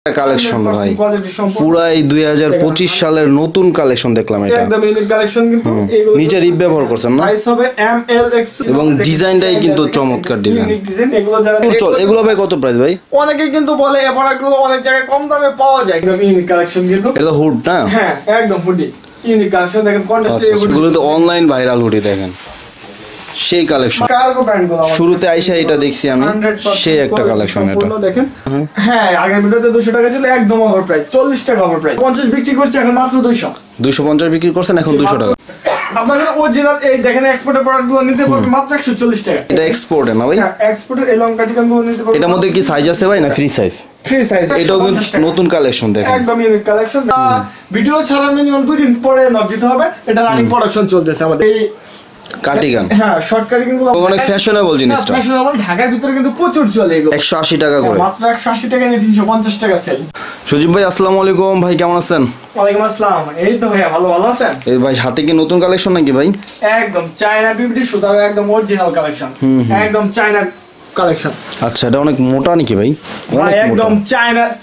Collection ভাই পুরাই 2025 সালের নতুন কালেকশন দেখলাম এটা একদম ইউনিক কালেকশন কিন্তু নিচে রিপ ব্যবহার করছেন না সাইজ হবে এম এল এক্স এবং ডিজাইনটাই কিন্তু চমৎকার ডিজাইন এগুলো যারা চল এগুলো ভাই কত প্রাইস ভাই অনেকেই কিন্তু বলে এই প্রোডাক্টগুলো অনেক জায়গায় কম দামে পাওয়া যায় একদম ইউনিক কালেকশন কিন্তু এটা হুড না হ্যাঁ একদম হুডি ইউনিক কালেকশন দেখেন কন্ট্রাস্টে এগুলো তো অনলাইন ভাইরাল হুডি দেখেন সেই কালেকশন কার্গো ব্যান্ডগুলো শুরুতে আইসা এটা দেখছি আমি সেই একটা কালেকশন এটা দেখেন হ্যাঁ আগের ভিডিওতে 200 টাকা ছিল একদম ওভার প্রাইস 40 টাকা ওভার প্রাইস 50 বিক্রি করছি এখন মাত্র 250 বিক্রি করছেন এখন 200 টাকা আপনারা অরিজিনাল এই দেখেন এক্সপোর্টের প্রোডাক্টগুলো নিতে পারবেন মাত্র 140 টাকা এটা এক্সপোর্টে না ভাই হ্যাঁ এক্সপোর্টের এই লং কাটিকানগুলো নিতে পারবেন এটার মধ্যে কি সাইজ আছে ভাই না ফ্রি সাইজ এটাও কিন্তু নতুন কালেকশন দেখেন একদম ইউনিক কালেকশন ভিডিও ছাড়া মিনিমাম 2 দিন পরে নক দিতে হবে এটা রানিং প্রোডাকশন চলতেছে আমাদের এই কাটিগান হ্যাঁ শর্ট কাটিংগুলো অনেক ফ্যাশনেবল জিনিসটা ফ্যাশনেবল ঢাকার ভিতরে কিন্তু প্রচুর চলে এগুলো 180 টাকা করে মাত্র 180 টাকা নিয়ে 350 টাকা সেল সুজিব ভাই আসসালামু আলাইকুম ভাই কেমন আছেন ওয়ালাইকুম আসসালাম এই তো ভাই ভালো আছেন এই ভাই হাতে কি নতুন কালেকশন নাকি ভাই একদম চায়না বিউটি সুতার একদম অরিজিনাল কালেকশন একদম চায়না কালেকশন আচ্ছা এটা অনেক মোটা নাকি ভাই ভাই একদম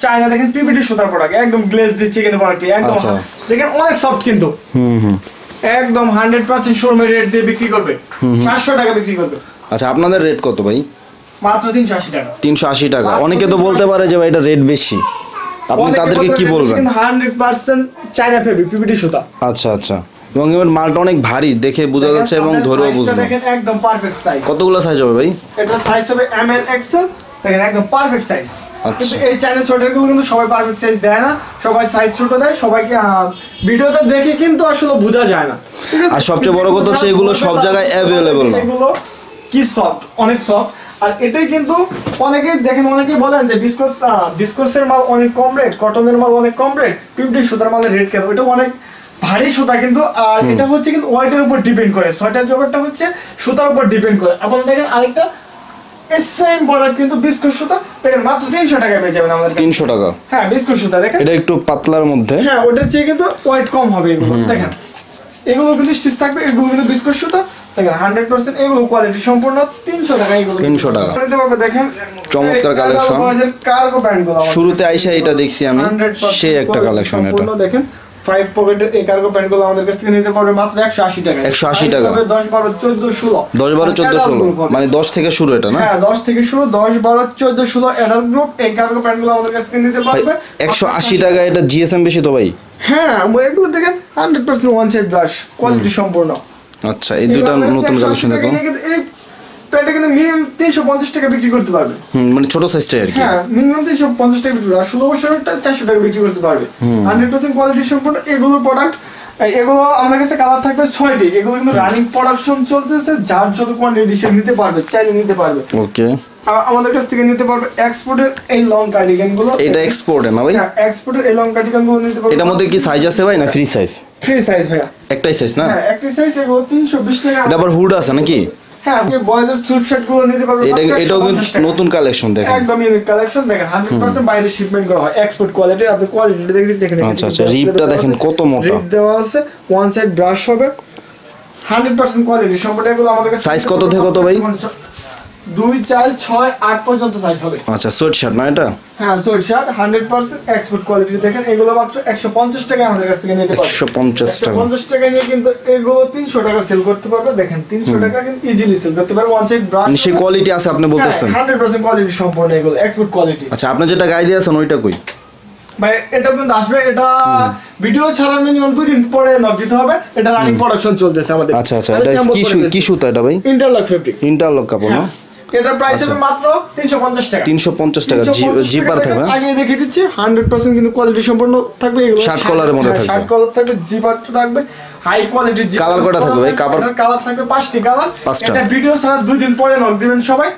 চায়না দেখেন পিপিটি সুতার প্রোডাক্ট একদম গ্লেজ দিচ্ছে কিন্তু প্রোডাক্টটি একদম দেখেন অনেক সফট কিন্তু একদম 100% শোরুমে রেট দিয়ে বিক্রি করবে 700 টাকা বিক্রি করবে আচ্ছা আপনাদের রেট কত ভাই মাত্র 380 টাকা 380 টাকা অনেকে তো বলতে পারে যে ভাই এটা রেট বেশি আপনি তাদেরকে কি বলবেন 100% চায়না ফেব্রিক পিপিটি সুতা আচ্ছা আচ্ছা এবং এর মালটা অনেক ভারী দেখে বোঝা যাচ্ছে এবং ধরেও বুঝবেন দেখেন একদম পারফেক্ট সাইজ কতগুলো সাইজ হবে ভাই এটা সাইজ হবে এম এল এক্সেল দেখেন একদম পারফেক্ট সাইজ আচ্ছা এই চায়না ছোটগুলো কিন্তু সবাই পারফেক্ট সাইজ দেয় না সবাই সাইজ ছোট দেয় সবাইকে ভিডিওতে দেখে কিন্তু আসলে বোঝা যায় না আর সবচেয়ে বড় কথা হচ্ছে এগুলো সব জায়গায় अवेलेबल না এগুলো কি সফট অনেক সফট আর এটাই কিন্তু অনেকেই দেখেন অনেকেই বলেন যে বিসকসের মাল অনেক কম রেট কটনের মাল অনেক কম রেট পিপিটি সুতার মালের রেট কেন এটা অনেক ভারী সুতা কিন্তু আর এটা হচ্ছে কিন্তু ওয়েটের উপর ডিপেন্ড করে সোয়েটার জগৎটা হচ্ছে সুতার উপর ডিপেন্ড করে আপনারা দেখেন আরেকটা সেম প্রোডাক্ট কিন্তু বিস্কুট সুতা দেখেন মাত্র 300 টাকায় পেয়ে যাবেন আমাদের 300 টাকা হ্যাঁ বিস্কুট সুতা দেখেন এটা একটু পাতলার মধ্যে হ্যাঁ ওটার চেয়ে কিন্তু ওয়েট কম হবে এগুলো দেখেন এগুলো কিন্তু স্টিচ থাকবে এগুলো কিন্তু বিস্কুট সুতা দেখেন 100% এগুলো কোয়ালিটি সম্পূর্ণ 300 টাকা এগুলো 300 টাকা নিতে পারবে দেখেন চমৎকার কালেকশন কার্গো ব্যান্ডগুলো শুরুতে আইসা এটা দেখছি আমি সেই একটা কালেকশন এটা দেখেন 5 পকেটের এই কার্গো প্যান্টগুলো আমাদের কাছ থেকে নিতে পারবে মাত্র 180 টাকা 180 টাকা 10 12 14 16 10 12 14 16 মানে 10 থেকে শুরু এটা না হ্যাঁ 10 থেকে শুরু 10 12 14 16 অ্যাডাল্ট গ্রুপ এই কার্গো প্যান্টগুলো আমাদের কাছ থেকে নিতে পারবে 180 টাকা এটা জিএসএম বেশি তো ভাই হ্যাঁ এগুলো দেখেন 100% ওয়ান সাইড ব্রাশ কোয়ালিটি সম্পূর্ণ আচ্ছা এই দুটো নতুন কালেকশন দেখো এই প্যান্টটা কিন্তু মিনিমাম 350 টাকা বিক্রি করতে পারবে মানে ছোট সাইজটাই আর কি হ্যাঁ মিনিমাম 350 টাকা বিক্রি করবে আর 16 বছরেরটা 400 টাকা বিক্রি করতে পারবে 100% কোয়ালিটি সম্পূর্ণ এগুলো প্রোডাক্ট এগুলো আমাদের কাছে কালার থাকবে 6টি এগুলো কিন্তু রানিং প্রোডাকশন চলতেছে যার যত কোয়ান্টিটি সে নিতে পারবে চাইলে নিতে পারবে ওকে আমাদের কাছ থেকে নিতে পারবে এক্সপোর্টের এই লং কার্ডিগান গুলো এটা এক্সপোর্টে না ভাই হ্যাঁ এক্সপোর্টের এই লং কার্ডিগান গুলো নিতে পারবে এটার মধ্যে কি সাইজ আছে ভাই না ফ্রি সাইজ ফ্রি সাইজ ভাইয়া একটাই সাইজ না হ্যাঁ একটাই সাইজ এগুলো 320 টাকা এটা আবার হুড আছে নাকি হ্যাঁ আপনি বয়েজের স্যুট শার্ট গুলো নিতে পারবেন এটাও কিন্তু নতুন কালেকশন দেখেন একদম ইউনিক কালেকশন দেখেন 100% বাইরে শিপমেন্ট করা হয় এক্সপোর্ট কোয়ালিটির আপনি কোয়ালিটি দেখেন আচ্ছা আচ্ছা রিপটা দেখেন কত মোটা রিপ দেওয়া আছে ওয়ান সাইড ব্রাশ হবে 100% কোয়ালিটি সম্পূর্ণ এগুলো আমাদের কাছে সাইজ কত থেকে কত ভাই 2 4 6 8 পর্যন্ত সাইজ হবে আচ্ছা সোয়েট শার্ট না এটা হ্যাঁ সোয়েট শার্ট 100% এক্সপোর্ট কোয়ালিটি দেখেন এগুলো মাত্র 150 টাকা আমাদের কাছ থেকে নিতে পারবেন 150 টাকা 150 টাকা নিয়ে কিন্তু এগুলো 300 টাকা সেল করতে পারবে দেখেন 300 টাকা কিন্তু ইজিলি সেল করতে পারবে ওয়ান সাইড ব্রাশ সেই কোয়ালিটি আছে আপনি বলতেছেন 100% কোয়ালিটি সম্পূর্ণ এগুলো এক্সপোর্ট কোয়ালিটি আচ্ছা আপনি যেটা গাইড দিয়েছেন ওইটা কই ভাই এটা কিন্তু আসবে এটা ভিডিও ছাড়া মিনিমাম 2 দিন পরে নক দিতে হবে এটা রানিং প্রোডাকশন চলতেছে আমাদের আচ্ছা আচ্ছা এটা কি সুতা এটা ভাই ইন্টারলক ফেব্রিক ইন্টারলক কাপড় না এটা প্রাইস হবে মাত্র 350 টাকা 350 টাকা জিপার থাকবে আগে দেখিয়ে দিচ্ছি 100% কিন্তু কোয়ালিটি সম্পূর্ণ থাকবে এগুলো শার্ট কলারের মধ্যে থাকবে শার্ট কলার থাকবে জিপারটা থাকবে হাই কোয়ালিটি জিপার কালার কয়টা থাকবে ভাই কালার থাকবে 5টি কালার এটা ভিডিও ছাড়া 2 দিন পরে নক দিবেন সবাই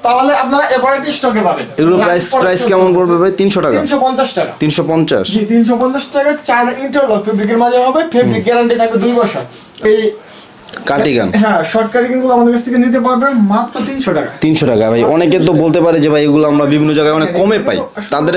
তাহলে আপনারা এভারেজ স্টকে পাবেন এগুলো প্রাইস কেমন পড়বে ভাই 300 টাকা 350 টাকা 350 জি 350 টাকা চায়না ইন্টারলক ফেব্রিকের মাঝে হবে ফেব্রিক গ্যারান্টি থাকবে 2 বছর এই কার্ডিগান হ্যাঁ শর্ট কার্ডিগান গুলো আমাদের কাছ থেকে নিতে পারবেন মাত্র 300 টাকা। 300 টাকা ভাই। অনেকে তো বলতে পারে যে ভাই এগুলো আমরা বিভিন্ন জায়গায় অনেক কমে পাই, তাদের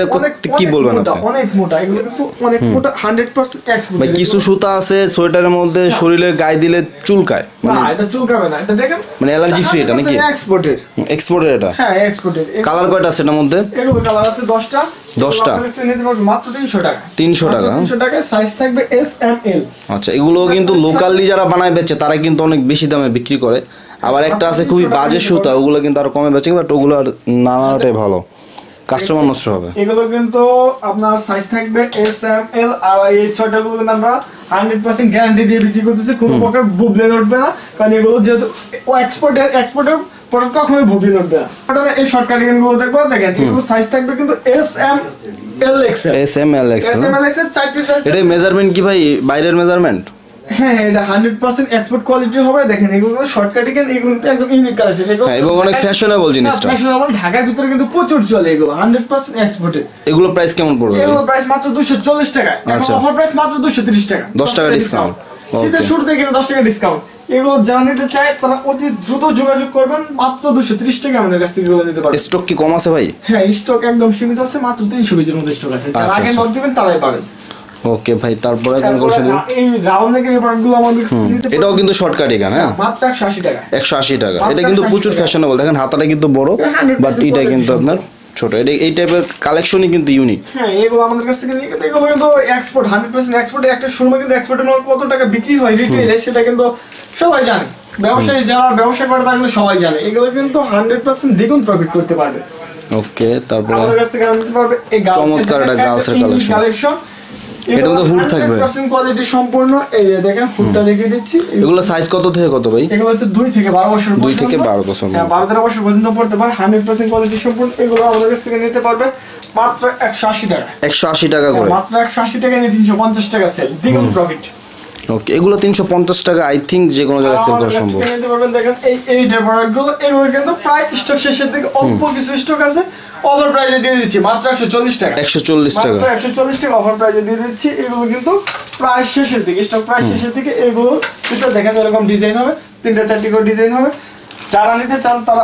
কি বলবেন আপনি? অনেক মোটা, এগুলো কিন্তু অনেক মোটা, 100% এক্সপোর্ট। ভাই কিছু সুতা আছে সোয়েটারের মধ্যে শরীরে গায়ে দিলে চুলকায়, না এটা চুলকাবে না, এটা দেখেন মানে অ্যালার্জি ফ্রি এটা নাকি? এক্সপোর্টের। এক্সপোর্টের এটা? হ্যাঁ এক্সপোর্টের। কালার কয়টা আছে এটার মধ্যে? এগুলো কালার আছে 10টা। 10টা নিতে পারবেন মাত্র 300 টাকা। 300 টাকা। 300 টাকায় সাইজ থাকবে এস এম এল। আচ্ছা, এগুলো কিন্তু লোকালি যারা বানায় বেচে তারা কিন্তু অনেক বেশি দামে বিক্রি করে। আবার একটা আছে খুবই বাজে সুতা, ওগুলো কিন্তু আরো কমে বেচে, বাট ওগুলো আর নানাটাই ভালো, কাস্টমার নষ্ট হবে। এগুলো কিন্তু আপনার সাইজ থাকবে এস এম এল। আর এই সোয়েটারগুলো কিন্তু আমরা 100% গ্যারান্টি দিয়ে বিক্রি করতেছি, কোনো প্রকার বুবলেন উঠবে না, কারণ এগুলো যেহেতু এক্সপোর্টের প্রোডাক্ট কখনোই বুবলেন উঠবে না। এই শর্ট কাটিং গুলো দেখবো, দেখেন এগুলো সাইজ থাকবে কিন্তু S M L XL. S M L XL. চারটি সাইজ। এটা মেজারমেন্ট কি ভাই বাইরের মেজারমেন্ট? হ্যাঁ এটা 100% এক্সপোর্ট কোয়ালিটি হবে। দেখেন এগুলো শর্ট কাটিং, এগুলো একদম ইউনিক কালেকশন। হ্যাঁ এবং অনেক ফ্যাশনেবল জিনিসটা। ফ্যাশনেবল, ঢাকার ভিতরে কিন্তু প্রচুর চলে এগুলো, 100% এক্সপোর্টেড। এগুলো প্রাইস কেমন পড়বে? এগুলো প্রাইস মাত্র 240 টাকা। আচ্ছা, অফার প্রাইস মাত্র 230 টাকা, 10 টাকা ডিসকাউন্ট। শীতের শুরুতে কিন্তু 10 টাকা ডিসকাউন্ট। এগুলো যারা নিতে চায় তারা অতি দ্রুত যোগাযোগ করবেন, মাত্র 230 টাকা আমাদের কাছ থেকে এগুলো নিতে পারবেন। স্টক কি কম আছে ভাই? হ্যাঁ স্টক একদম সীমিত আছে, মাত্র 300 পিসের মতো স্টক আছে। যারা আগে নক দিবেন তারাই পাবেন। ওকে ভাই, তারপরে কোন কোর্সে এই রাউন্ড নেকের এই প্রোডাক্টগুলো আমাদের কাছে নিতে পারবেন। এটাও কিন্তু শর্ট কাটিং, হ্যাঁ মাত্র 180 টাকা। 180 টাকা। এটা কিন্তু প্রচুর ফ্যাশনেবল। দেখেন হাতাটা কিন্তু বড়, বাট এটা কিন্তু আপনার ছোট। এই টাইপের কালেকশনই কিন্তু ইউনিক। হ্যাঁ এগুলো আমাদের কাছ থেকে নিয়ে কিন্তু এগুলো কিন্তু এক্সপোর্ট, 100% এক্সপোর্টে। একটা শোরুমে কিন্তু এক্সপোর্টের মাল কত টাকা বিক্রি হয় রিটেইলে সেটা কিন্তু সবাই জানে। ব্যবসায়ী যারা ব্যবসা করে তারা কিন্তু সবাই জানে। এগুলো কিন্তু 100% দ্বিগুণ প্রফিট করতে পারবে। ওকে, তারপরে আমাদের কাছ থেকে নিতে পারবে এই চমৎকার একটা গার্লসের কালেকশন। এটা মধ্যে হুড থাকবে, 100% কোয়ালিটি সম্পূর্ণ। এই যে দেখেন হুডটা দেখিয়ে দিচ্ছি। এগুলো সাইজ কত থেকে কত ভাই? এগুলো হচ্ছে 2 থেকে 12 বছর। 2 থেকে 12 বছর। হ্যাঁ 12 বছর পর্যন্ত পড়তে পারে, 100% কোয়ালিটি সম্পূর্ণ। এগুলো আমাদের কাছ থেকে নিতে পারবে মাত্র 180 টাকা। 180 টাকা করে। মাত্র 180 টাকা নিয়ে 350 টাকা সেল, দ্বিগুণ প্রফিট। ওকে, এগুলো 350 টাকা আই থিংক যে কোনো জায়গায় সেল করা সম্ভব। নিতে পারবেন। দেখেন এই প্রোডাক্টগুলো এগুলো কিন্তু প্রায় স্টক শেষের দিকে, অল্প কিছু স্টক আছে। অফার প্রাইসে দিয়ে দিচ্ছি মাত্র 140 টাকা। 140 টাকা। মাত্র 140 টাকা অফার প্রাইসে দিয়ে দিচ্ছি। এগুলো কিন্তু প্রায় শেষের দিকে, স্টক প্রায় শেষের দিকে। এগুলো কিন্তু দেখেন এরকম ডিজাইন হবে, 3টা-4টি করে ডিজাইন হবে। যারা নিতে চান তারা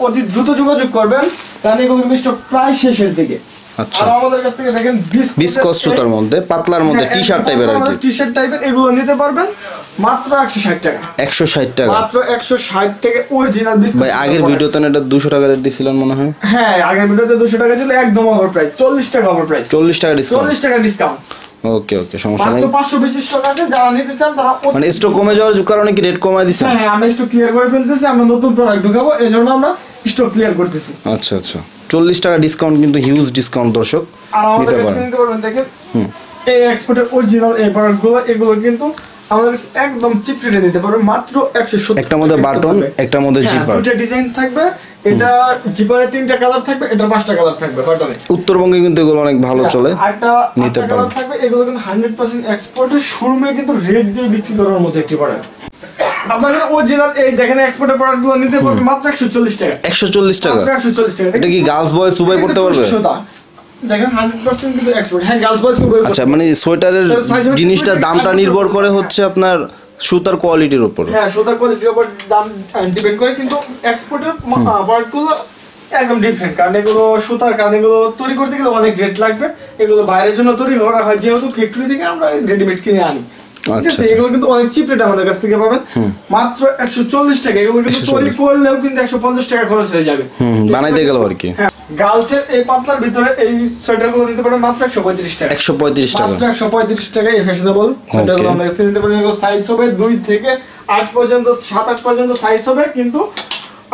অতি দ্রুত যোগাযোগ করবেন, কারণ এগুলো কিন্তু স্টক প্রায় শেষের দিকে। আচ্ছা, আর আমাদের কাছ থেকে দেখেন বিসকস সুতার মধ্যে, পাতলার মধ্যে টি-শার্ট টাইপের আর কি। টি-শার্ট টাইপের এগুলো নিতে পারবেন মাত্র 160 টাকা। 160 টাকা। মাত্র 160 টাকা অরিজিনাল বিসকস। ভাই আগের ভিডিওতে এটা 200 টাকা রেট দিছিলেন মনে হয়। হ্যাঁ আগের ভিডিওতে 200 টাকা ছিল, একদম অফার প্রাইস 40 টাকা অফার প্রাইস। 40 টাকা ডিসকাউন্ট। 40 টাকা ডিসকাউন্ট। ওকে ওকে, সমস্যা নাই। মাত্র 500 পিস স্টক আছে, যারা নিতে চান তারা মানে স্টক কমে যাওয়ার কারণে কি রেট কমায় দিছেন? হ্যাঁ আমরা স্টক ক্লিয়ার করে ফেলতেছি, আমরা নতুন প্রোডাক্ট ঢোকাবো এজন্য আমরা স্টক ক্লিয়ার করতেছি। আচ্ছা আচ্ছা, 40 টাকা ডিসকাউন্ট কিন্তু হিউজ ডিসকাউন্ট দর্শক আর আমাদের নিতে কাছে পারেন। নিতে পারবেন। দেখেন এই এক্সপোর্টের অরিজিনাল এই প্রোডাক্টগুলো, এগুলো কিন্তু আমাদের কাছে একদম চিপ রেটে নিতে পারবেন মাত্র 170। একটার মধ্যে বাটন, একটার মধ্যে জিপার। দুটো ডিজাইন থাকবে, এটা জিপারে 3টা কালার থাকবে, এটা 5টা কালার থাকবে বাটনে। উত্তরবঙ্গে কিন্তু এগুলো অনেক ভালো চলে, আরেকটা নিতে কালার পারেন। থাকবে। এগুলো কিন্তু 100% এক্সপোর্টের শোরুমে কিন্তু রেট দিয়ে বিক্রি করার মতো একটি প্রোডাক্ট। আপনারা অরিজিনাল এই দেখেন এক্সপোর্টের প্রোডাক্টগুলো নিতে পারবেন মাত্র 140 টাকা। 140 টাকা। মাত্র 140 টাকা। এটা কি গার্লস বয় সুবাই পড়তে পারবে? দেখেন 100% কিন্তু এক্সপোর্ট। হ্যাঁ গার্লস বয়স সুবাই। আচ্ছা, মানে সোয়েটারের জিনিসটা দামটা নির্ভর করে হচ্ছে আপনার সুতার কোয়ালিটির উপর। হ্যাঁ সুতার কোয়ালিটির উপর দাম ডিপেন্ড করে, কিন্তু এক্সপোর্টের প্রোডাক্টগুলো একদম ডিফারেন্ট, কারণ এগুলো সুতার, কারণ এগুলো তৈরি করতে গেলে অনেক রেট লাগবে। এগুলো বাইরের জন্য তৈরি করা হয়, যেহেতু ফ্যাক্টরি থেকে আমরা রেডিমেড কিনে আনি। ঠিক আছে, এগুলো কিন্তু অনেক চিপ রেট আমাদের কাছ থেকে পাবেন মাত্র 140 টাকা। এগুলো কিন্তু তৈরি করলেও কিন্তু 150 টাকা খরচ হয়ে যাবে বানাইতে গেল আর কি। হ্যাঁ গার্লসের এই পাতলার ভিতরে এই সোয়েটারগুলো নিতে পারেন মাত্র 135 টাকা। 135 টাকা। মাত্র 135 টাকা এই ফ্যাশনেবল সোয়েটারগুলো আমাদের কাছ থেকে নিতে পারেন। এগুলো সাইজ হবে 2 থেকে 8 পর্যন্ত, 7-8 পর্যন্ত সাইজ হবে, কিন্তু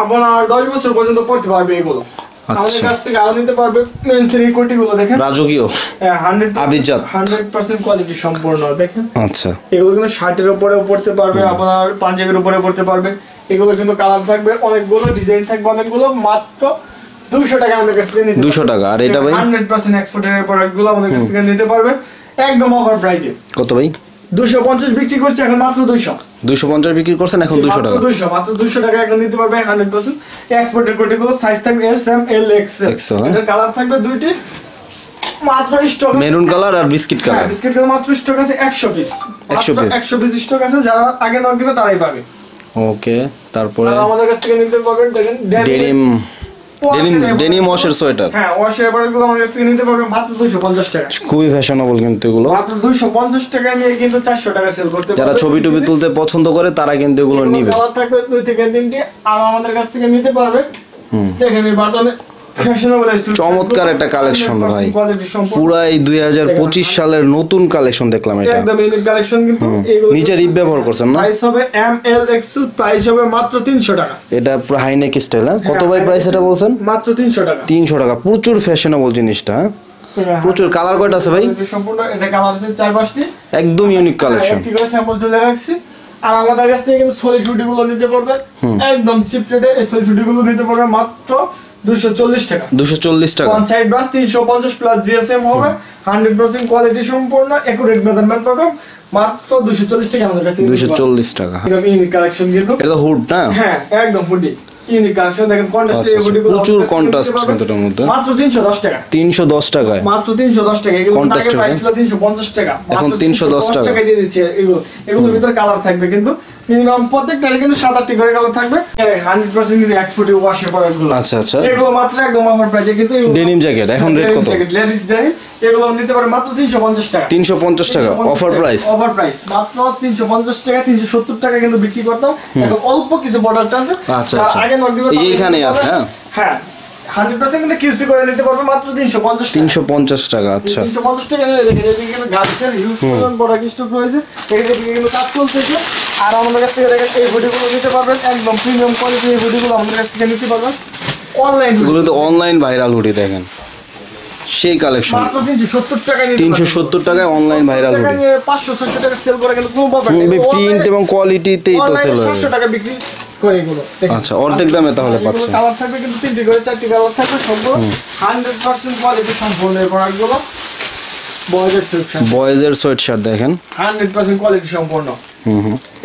আপনার 10 বছর পর্যন্ত পড়তে পারবে এগুলো। আমাদের কাছ থেকে আরো নিতে পারবে। মেন্সের এই কোটিগুলো দেখেন রাজকীয়, 100% কোয়ালিটি সম্পূর্ণ। দেখেন আচ্ছা, এগুলো কিন্তু শার্টের উপরেও পড়তে পারবে, আপনার পাঞ্জাবির উপরে পড়তে পারবে। এগুলো কিন্তু কালার থাকবে অনেকগুলো, ডিজাইন থাকবে অনেকগুলো, মাত্র 200 টাকা আমাদের কাছ থেকে নিতে 200 টাকা। আর এটা ভাই 100% এক্সপোর্টের প্রোডাক্টগুলো আমাদের কাছ থেকে নিতে পারবে একদম অফার প্রাইসে। কত ভাই? 250 বিক্রি করছি, এখন মাত্র 200। 250 বিক্রি করছেন, এখন 200 টাকা। মাত্র 200 টাকা এখন নিতে পারবে 100% এক্সপোর্টের কোটিগুলো। সাইজ থাকবে এস এম এল এক্সেল। এটার কালার থাকবে 2টি। মাত্র স্টক মেরুন কালার আর বিস্কিট কালার, বিস্কিট কালার মাত্র স্টক আছে 100 পিস, 100 পিস স্টক আছে, যারা আগে নক দিবে তারাই পাবে। ওকে, তারপরে আমাদের কাছ থেকে নিতে পারবেন, দেখেন ডেনিম ওয়াশের সোয়েটার, হ্যাঁ ওয়াশের প্রোডাক্টগুলো আমাদের কাছ থেকে নিতে পারবেন মাত্র 250 টাকা। খুবই ফ্যাশনেবল কিন্তু এগুলো, মাত্র 250 টাকা নিয়ে কিন্তু 400 টাকা সেল করতে পারবেন। যারা ছবি টবি তুলতে পছন্দ করে তারা কিন্তু এগুলো নিবে। কালার থাকবে 2 থেকে 3টি, আর আমাদের কাছ থেকে নিতে পারবেন। দেখেন এই বাটনে চমৎকার একটা কালেকশন ভাই, পুরাই 2025 সালের নতুন কালেকশন দেখলাম। এটা একদম ইউনিক কালেকশন, কিন্তু এগুলো নিচে রিপ ব্যবহার করছেন না? সাইজ হবে এম এল এক্সেল, প্রাইস হবে মাত্র 300 টাকা। এটা পুরো হাই নেক স্টাইল, হ্যাঁ? কত ভাই প্রাইস এটা বলছেন? মাত্র 300 টাকা। 300 টাকা, প্রচুর ফ্যাশনেবল জিনিসটা, হ্যাঁ? প্রচুর কালার কয়টা আছে ভাই? সম্পূর্ণ এটা কালার আছে 4-5টি, একদম ইউনিক কালেকশন। ঠিক আছে, স্যাম্পল তুলে রাখছি। আর আমাদের কাছ থেকে কিন্তু সলিড হুডি গুলো নিতে পারবেন একদম চিপ রেটে। এই সলিড হুডি গুলো নিতে পারবেন মাত্র 240 টাকা। 240 টাকা। 5 ব্রাশ 350 প্লাস জিএসএম হবে, 100% কোয়ালিটি সম্পূর্ণ, একুরেট মেজারমেন্ট পাবেন মাত্র 240 টাকা আমাদের কাছে। 240 টাকা। একদম ইউনিক কালেকশন কিন্তু। এটা হুড না? হ্যাঁ একদম হুডি ইউনিক কালেকশন। দেখেন কন্ট্রাস্ট এই হুডি গুলো প্রচুর কন্ট্রাস্ট কিন্তু এর মধ্যে। মাত্র 310 টাকা। 310 টাকায়, মাত্র 310 টাকা। এগুলো আগে প্রাইস ছিল 350 টাকা, এখন 310 টাকা দিয়ে দিচ্ছে। এগুলোর ভিতরে কালার থাকবে কিন্তু মিনিমাম প্রত্যেকটারে কিন্তু 7-8টি করে কালার থাকবে। 100% কিন্তু এক্সপোর্টিভ ওয়াশের প্রোডাক্টগুলো। আচ্ছা আচ্ছা, এগুলো মাত্র একদম অফার প্রাইসে কিন্তু। ডেনিম জ্যাকেট এখন রেট কত? লেডিস ডেনিম এগুলো নিতে পারে মাত্র 350 টাকা। 350 টাকা অফার প্রাইস। অফার প্রাইস মাত্র 350 টাকা। 370 টাকা কিন্তু বিক্রি করতাম, এখন অল্প কিছু প্রোডাক্ট আছে। আচ্ছা আচ্ছা, আগে নক দিবে, এই যে এখানে আছে, হ্যাঁ হ্যাঁ 100% কিন্তু কিউসি করে নিতে পারবে মাত্র 350 টাকা। 350 টাকা। আচ্ছা 350 টাকা নিয়ে দেখেন এদিকে কিন্তু গার্লসের হিউজ পরিমাণ প্রোডাক্ট স্টক রয়েছে। এদিকে কিন্তু কাজ চলতেছে। আর আমাদের কাছ থেকে দেখেন এই হুডিগুলো নিতে পারবেন একদম প্রিমিয়াম কোয়ালিটি। এই হুডিগুলো আমাদের কাছ থেকে নিতে পারবেন অনলাইন। এগুলো তো অনলাইন ভাইরাল হুডি, দেখেন সেই কালেকশন। মাত্র 370 টাকা নিতে 370 টাকায় অনলাইন ভাইরাল হুডি। 500-600 টাকা সেল করে কিন্তু কোনো প্রবলেম নেই। প্রিন্ট এবং কোয়ালিটিতেই তো সেল হয়। 700 টাকা বিক্রি করে এগুলো। আচ্ছা, অর্ধেক দামে তাহলে পাচ্ছেন। কালার থাকবে কিন্তু 3টি করে 4টি কালার থাকবে, সবগুলো 100% কোয়ালিটি সম্পূর্ণ এই প্রোডাক্টগুলো। বয়েজের সোয়েটশার্ট দেখেন 100% কোয়ালিটি সম্পূর্ণ।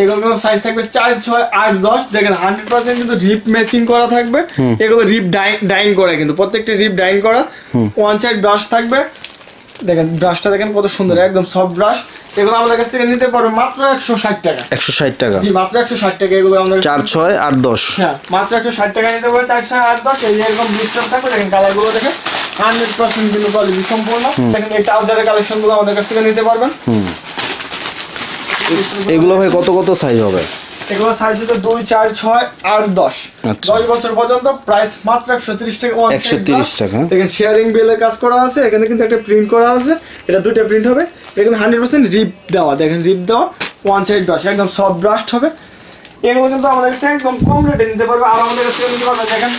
এগুলো সাইজ থাকবে 4, 6, 8, 10। দেখেন 100% কিন্তু রিপ ম্যাচিং করা থাকবে। এগুলো রিপ ডাইং করা, কিন্তু প্রত্যেকটা রিপ ডাইং করা। ওয়ান সাইড ব্রাশ থাকবে, দেখেন ব্রাশটা দেখেন কত সুন্দর, একদম সফট ব্রাশ। এগুলো আমাদের কাছ থেকে নিতে পারবে মাত্র 160 টাকা। 160 টাকা, জি মাত্র 160 টাকা। এগুলো আমাদের 4, 6, 8, 10। হ্যাঁ মাত্র 160 টাকা নিতে পারবে। 4, 6, 8, 10 এই এরকম ব্লিস্টার থাকবে। দেখেন কালারগুলো দেখেন 100% কিন্তু কোয়ালিটি সম্পূর্ণ। দেখেন এই ট্রাউজারের কালেকশনগুলো আমাদের কাছ থেকে নিতে পারবেন। এগুলো ভাই কত কত সাইজ হবে? এগুলো সাইজ হচ্ছে 2, 4, 6, 8, 10। আচ্ছা। 10 বছর পর্যন্ত। প্রাইস মাত্র 130 টাকা। 130 টাকা। দেখেন শেয়ারিং বেলের কাজ করা আছে, এখানে কিন্তু একটা প্রিন্ট করা আছে। এটা দুটো প্রিন্ট হবে। এখানে 100% রিপ দেওয়া, দেখেন রিপ দেওয়া। ওয়ান সাইড ব্রাশ একদম সফট ব্রাশড হবে। এগুলো কিন্তু আমাদের কাছে একদম কম রেটে নিতে পারবে। আর আমাদের কাছ থেকে নিতে পারবে দেখেন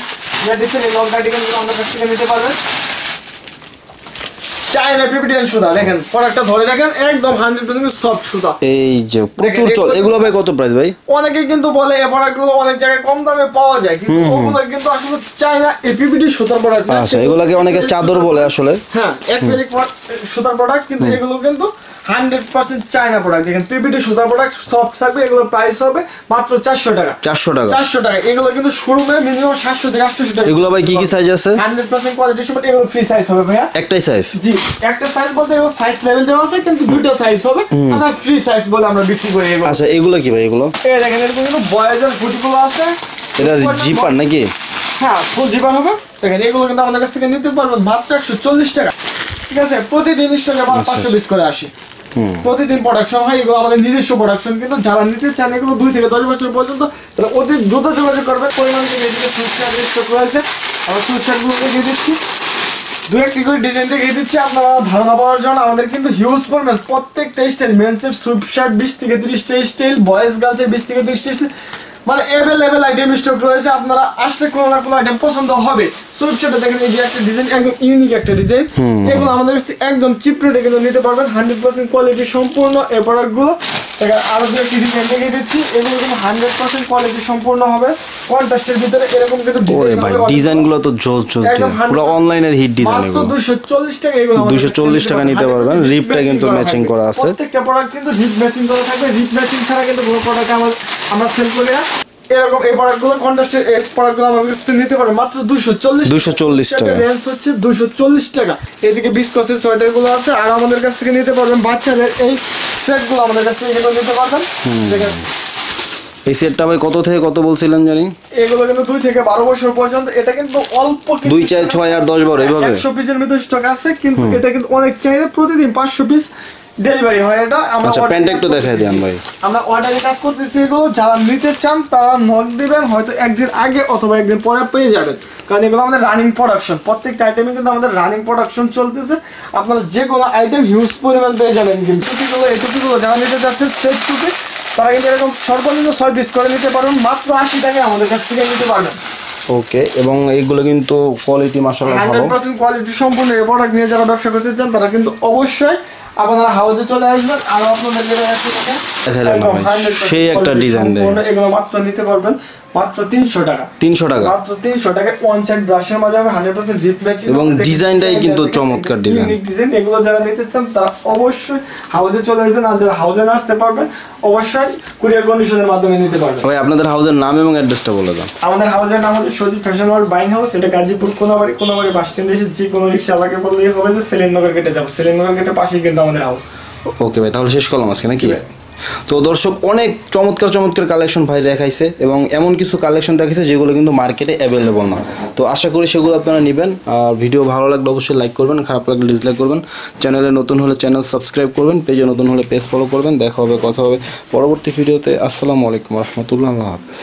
লেডিসের এই লং কার্ডিগানগুলো আমাদের কাছ থেকে নিতে পারবে। চায়না পিপিটিএন সুতা, দেখেন প্রোডাক্টটা ধরে দেখেন একদম 100% সফট সুতা। এই যে প্রচুর চল। এগুলো ভাই কত প্রাইস ভাই? অনেকেই কিন্তু বলে এই প্রোডাক্টগুলো অনেক জায়গায় কম দামে পাওয়া যায়, কিন্তু ওগুলো কিন্তু আসলে চায়না এপিপিটি সুতার প্রোডাক্ট না। আচ্ছা, এগুলোকে অনেকে চাদর বলে আসলে। হ্যাঁ অ্যাক্রিলিক সুতার প্রোডাক্ট, কিন্তু এগুলো কিন্তু 100% চায়না প্রোডাক্ট। দেখেন পিপিটি সুতার প্রোডাক্ট সফট থাকবে। এগুলো প্রাইস হবে মাত্র 400 টাকা। 400 টাকা। 400 টাকা। এগুলো কিন্তু শোরুমে মিনিমাম 700 থেকে 800 টাকা। এগুলো ভাই কি কি সাইজ আছে? 100% কোয়ালিটি সম্পূর্ণ। এগুলো ফ্রি সাইজ হবে ভাইয়া। একটাই সাইজ? জি একটা সাইজ বলতে এগুলো সাইজ লেভেল দেওয়া আছে, কিন্তু দুটো সাইজ হবে। আমরা ফ্রি সাইজ বলে আমরা বিক্রি করি এগুলো। আচ্ছা, এগুলো কি ভাই? এগুলো এই দেখেন এরকম কিন্তু বয়েজের হুডিগুলো আছে। এটা জিপার নাকি? হ্যাঁ ফুল জিপার হবে। দেখেন এগুলো কিন্তু আমাদের কাছ থেকে নিতে পারবেন মাত্র 140 টাকা। ঠিক আছে, প্রতিদিন স্টকে 500 পিস করে আসে। প্রতিদিন প্রোডাকশন হয়। এগুলো আমাদের নিজস্ব প্রোডাকশন, কিন্তু যারা নিতে চান এগুলো 2 থেকে 10 বছর পর্যন্ত তারা অতি দ্রুত যোগাযোগ করবে। পরিমাণ থেকে এদিকে সুইটশার্ট স্টক রয়েছে। আমরা সুইটশার্টগুলো দেখিয়ে দিচ্ছি, 2-1টি করে ডিজাইন দেখিয়ে দিচ্ছি আপনারা ধারণা পাওয়ার জন্য। আমাদের কিন্তু হিউজ পরিমাণ প্রত্যেকটা স্টাইল, মেন্সের সুইটশার্ট 20 থেকে 30টা স্টাইল, বয়েজ গার্লসের 20 থেকে 30টা স্টাইল, মানে অ্যাভেলেবেল আইটেম স্টক রয়েছে। আপনারা আসলে কোনো না কোনো আইটেম পছন্দ হবে। সুইটশার্টে দেখেন এই যে একটা ডিজাইন, একদম ইউনিক একটা ডিজাইন। এগুলো আমাদের কাছে একদম চিপ রেটে কিন্তু নিতে পারবেন। 100% কোয়ালিটি সম্পূর্ণ এই প্রোডাক্টগুলো। দেখেন আরো দুটো ডিজাইন দেখিয়ে দিচ্ছি। এগুলো কিন্তু 100% কোয়ালিটি সম্পূর্ণ হবে। কন্ট্রাস্টের ভিতরে এরকম কিন্তু ডিজাইন হবে। ডিজাইনগুলো তো জোস জোস, পুরো অনলাইনের হিট ডিজাইন। মাত্র 240 টাকা। এগুলো 240 টাকা নিতে পারবেন। রিপটা কিন্তু ম্যাচিং করা আছে। প্রত্যেকটা প্রোডাক্ট কিন্তু রিপ ম্যাচিং করা থাকবে। রিপ ম্যাচিং ছাড়া কিন্তু কোনো প্রোডাক্ট আমরা সেল করি না। এরকম এই প্রোডাক্টগুলো কন্ট্রাস্টের এই প্রোডাক্টগুলো আমাদের কাছ থেকে নিতে পারবেন মাত্র 240 টাকা রেঞ্জ হচ্ছে 240 টাকা। এদিকে বিসকসের সোয়েটারগুলো আছে, আর আমাদের কাছ থেকে নিতে পারবেন বাচ্চাদের এই সেটগুলো আমাদের কাছ থেকে এগুলো নিতে পারবেন। দেখেন এই সেটটা ভাই কত থেকে কত বলছিলেন জানি? এগুলো কিন্তু 2 থেকে 12 বছর পর্যন্ত। এটা কিন্তু অল্প 2, 4, 6 আর 10, 12 এইভাবে 100 পিসের মতো স্টক আছে, কিন্তু এটা কিন্তু অনেক চাহিদা, প্রতিদিন 500 পিস ডেলিভারি হয়। এটা আমরা আচ্ছা প্যান্ট একটু দেখাই দেন ভাই। আমরা অর্ডারে কাজ করতেছি। এগুলো যারা নিতে চান তারা নক দিবেন, হয়তো একদিন আগে অথবা একদিন পরে পেয়ে যাবেন, কারণ এগুলো আমাদের রানিং প্রোডাকশন। প্রত্যেকটা আইটেমে কিন্তু আমাদের রানিং প্রোডাকশন চলতেছে। আপনারা যে কোনো আইটেম হিউজ পরিমাণ পেয়ে যাবেন। কিন্তু এটুকুগুলো যারা নিতে চাচ্ছেন সেট টুপি, তারা কিন্তু এরকম সর্বনিম্ন 6 পিস করে নিতে পারবেন, মাত্র 80 টাকায় আমাদের কাছ থেকে নিতে পারবেন। ওকে, এবং এইগুলো কিন্তু কোয়ালিটি মাশাআল্লাহ ভালো, 100% কোয়ালিটি সম্পূর্ণ। এই প্রোডাক্ট নিয়ে যারা ব্যবসা করতে চান তারা কিন্তু অবশ্যই আপনারা হাউজে চলে আসবেন। আর আপনাদের সেই একটা ডিজাইন দেয়, এগুলো মাত্র নিতে পারবেন মাত্র 300 টাকা। 300 টাকা মাত্র 300 টাকা। ওয়ান সাইড ব্রাশের মাঝে হবে 100% জিপ ম্যাচিং, এবং ডিজাইনটাই কিন্তু চমৎকার ডিজাইন। Unique design. এগুলো যারা নিতে চান তারা অবশ্যই হাউজে চলে আসবেন, আর যারা হাউজে না আসতে পারবেন অবশ্যই কুরিয়ার কন্ডিশনের মাধ্যমে নিতে পারবেন। ভাই আপনাদের হাউসের নাম এবং অ্যাড্রেসটা বলে দাও। আমাদের হাউসের নাম হচ্ছে সজীব ফ্যাশন ওয়ার্ল্ড বাইং হাউস। এটা গাজীপুর কোনাবাড়ি বাস স্ট্যান্ডে এসে যে কোনো রিক্সা আমাকে বললেই হবে যে সেলিমনগর গেটে যাবো। সেলিমনগর গেটের পাশেই কিন্তু আমাদের হাউস। ওকে ভাই, তাহলে শেষ করলাম আজকে নাকি? তো দর্শক, অনেক চমৎকার চমৎকার কালেকশন ভাই দেখাইছে, এবং এমন কিছু কালেকশন দেখাইছে যেগুলো কিন্তু মার্কেটে অ্যাভেলেবল না। তো আশা করি সেগুলো আপনারা নেবেন। আর ভিডিও ভালো লাগলে অবশ্যই লাইক করবেন, খারাপ লাগলে ডিসলাইক করবেন। চ্যানেলে নতুন হলে চ্যানেল সাবস্ক্রাইব করবেন, পেজে নতুন হলে পেজ ফলো করবেন। দেখা হবে, কথা হবে পরবর্তী ভিডিওতে। আসসালামু আলাইকুম রহমতুল্লাহ, আল্লাহ হাফেজ।